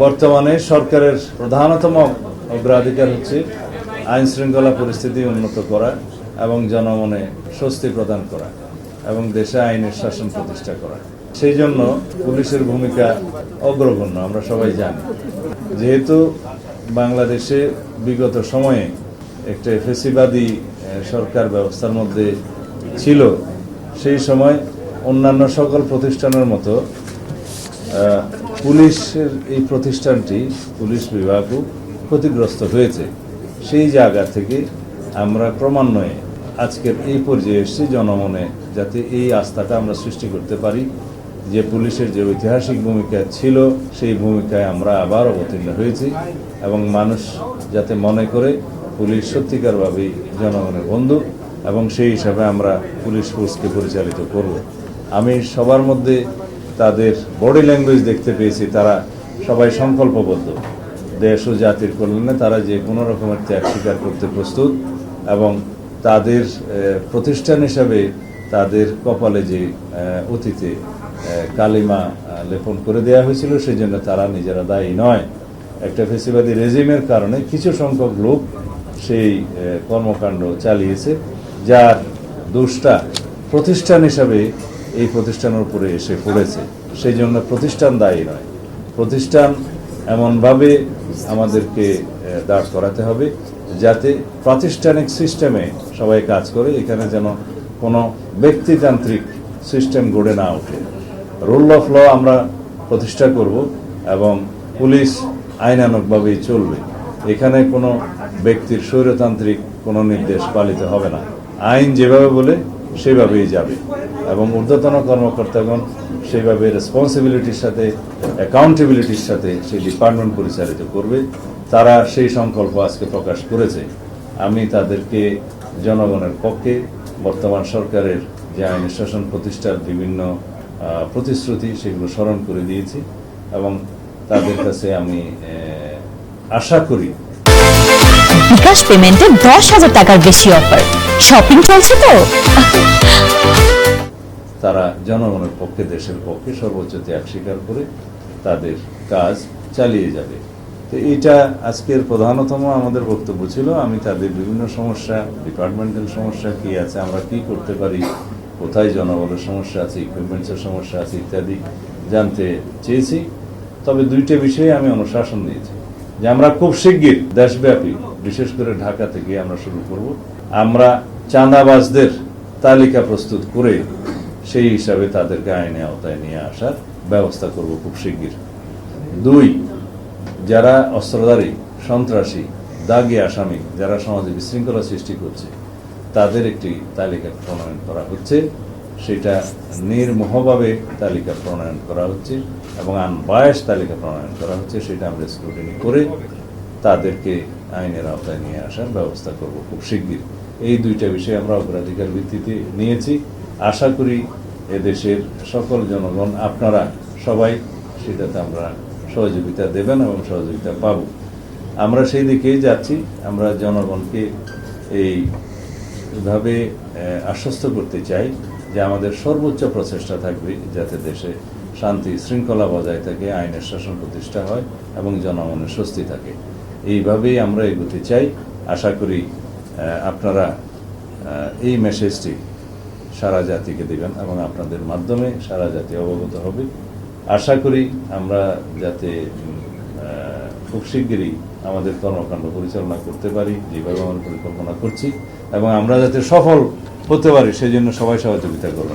বর্তমানে সরকারের প্রধানতম অগ্রাধিকার হচ্ছে আইন শৃঙ্খলা পরিস্থিতি উন্নত করা এবং জনমনে স্বস্তি প্রদান করা এবং দেশে আইনের শাসন প্রতিষ্ঠা করা। সেই জন্য পুলিশের ভূমিকা অগ্রগণ্য, আমরা সবাই জানি। যেহেতু বাংলাদেশে বিগত সময়ে একটা ফ্যাসিবাদী সরকার ব্যবস্থার মধ্যে ছিল, সেই সময় অন্যান্য সকল প্রতিষ্ঠানের মতো পুলিশের এই প্রতিষ্ঠানটি, পুলিশ বিভাগও ক্ষতিগ্রস্ত হয়েছে। সেই জায়গা থেকে আমরা ক্রমান্বয়ে আজকের এই পর্যায়ে এসেছি, জনমনে যাতে এই আস্থাটা আমরা সৃষ্টি করতে পারি যে পুলিশের যে ঐতিহাসিক ভূমিকা ছিল সেই ভূমিকায় আমরা আবার অবতীর্ণ হয়েছি এবং মানুষ যাতে মনে করে পুলিশ সত্যিকারভাবেই জনগণের বন্ধু এবং সেই হিসাবে আমরা পুলিশ ফোর্সকে পরিচালিত করব। আমি সবার মধ্যে তাদের বডি ল্যাঙ্গুয়েজ দেখতে পেয়েছি, তারা সবাই সংকল্পবদ্ধ। দেশ ও জাতির কল্যাণে তারা যে কোনো রকমের ত্যাগ স্বীকার করতে প্রস্তুত এবং তাদের প্রতিষ্ঠান হিসাবে তাদের কপালে যে অতীতে কালিমা লেপন করে দেওয়া হয়েছিল সেই জন্য তারা নিজেরা দায়ী নয়। একটা ফ্যাসিবাদী রেজিমের কারণে কিছু সংখ্যক লোক সেই কর্মকাণ্ড চালিয়েছে, যার দোষটা প্রতিষ্ঠান হিসাবে এই প্রতিষ্ঠানের উপরে এসে পড়েছে। সেই জন্য প্রতিষ্ঠান দায়ী নয়। প্রতিষ্ঠান এমনভাবে আমাদেরকে দাঁড় করাতে হবে যাতে প্রাতিষ্ঠানিক সিস্টেমে সবাই কাজ করে, এখানে যেন কোনো ব্যক্তিতান্ত্রিক সিস্টেম গড়ে না ওঠে। রুল অফ ল আমরা প্রতিষ্ঠা করব এবং পুলিশ আইনানুগভাবেই চলবে। এখানে কোনো ব্যক্তির স্বৈরতান্ত্রিক কোনো নির্দেশ পালিত হবে না। আইন যেভাবে বলে সেভাবেই যাবে এবং ঊর্ধ্বতন কর্মকর্তাগণ সেইভাবে রেসপন্সিবিলিটির সাথে, অ্যাকাউন্টেবিলিটির সাথে সেই ডিপার্টমেন্ট পরিচালিত করবে। তারা সেই সংকল্প আজকে প্রকাশ করেছে। আমি তাদেরকে জনগণের পক্ষে বর্তমান সরকারের যে আইন শাসন প্রতিষ্ঠার বিভিন্ন প্রতিশ্রুতি সেগুলো স্মরণ করে দিয়েছি এবং তাদের কাছে আমি আশা করি বিকাশ পেমেন্টে 10,000 টাকার বেশি অফার, শপিং চলছে তো। তারা জনগণের পক্ষে, দেশের পক্ষে সর্বোচ্চ ত্যাগ স্বীকার করে তাদের কাজ চালিয়ে যাবে। তো এটা আজকের প্রধানতম আমাদের বক্তব্য ছিল। আমি তাদের বিভিন্ন সমস্যা, ডিপার্টমেন্টাল সমস্যা কি আছে, আমরা কি করতে পারি, কোথায় জনবলের সমস্যা আছে, ইকুইপমেন্টসের সমস্যা আছে ইত্যাদি জানতে চেয়েছি। তবে দুইটা বিষয়ে আমি অনুশাসন দিয়েছি যে আমরা খুব শিগগির দেশব্যাপী, বিশেষ করে ঢাকা থেকে আমরা শুরু করব, আমরা চাঁদাবাজদের তালিকা প্রস্তুত করে সেই হিসাবে তাদেরকে আইনে আওতায় নিয়ে আসার ব্যবস্থা করব খুব শিগগির। 2, যারা অস্ত্রধারী, সন্ত্রাসী, দাগী আসামি, যারা সমাজে বিশৃঙ্খলা সৃষ্টি করছে তাদের একটি তালিকা প্রণয়ন করা হচ্ছে। সেটা নির্মোহভাবে তালিকা প্রণয়ন করা হচ্ছে এবং আনবায়াস তালিকা প্রণয়ন করা হচ্ছে। সেটা আমরা স্ক্রুটিনি করে তাদেরকে আইনের আওতায় নিয়ে আসার ব্যবস্থা করব খুব শিগগির। এই দুইটা বিষয় আমরা অগ্রাধিকার ভিত্তিতে নিয়েছি। আশা করি এদেশের সকল জনগণ, আপনারা সবাই সেটাতে আমরা সহযোগিতা দেবেন এবং সহযোগিতা পাব। আমরা সেই দিকেই যাচ্ছি। আমরা জনগণকে এইভাবে আশ্বস্ত করতে চাই যে আমাদের সর্বোচ্চ প্রচেষ্টা থাকবে যাতে দেশে শান্তি শৃঙ্খলা বজায় থাকে, আইনের শাসন প্রতিষ্ঠা হয় এবং জনগণের স্বস্তি থাকে। এইভাবেই আমরা এগোতে চাই। আশা করি আপনারা এই মেসেজটি সারা জাতিকে দেবেন এবং আপনাদের মাধ্যমে সারা জাতি অবগত হবে। আশা করি আমরা যাতে খুব শিগগিরই আমাদের কর্মকাণ্ড পরিচালনা করতে পারি যেভাবে আমরা পরিকল্পনা করছি এবং আমরা যাতে সফল হতে পারি সেই জন্য সবাই সহযোগিতা করবেন।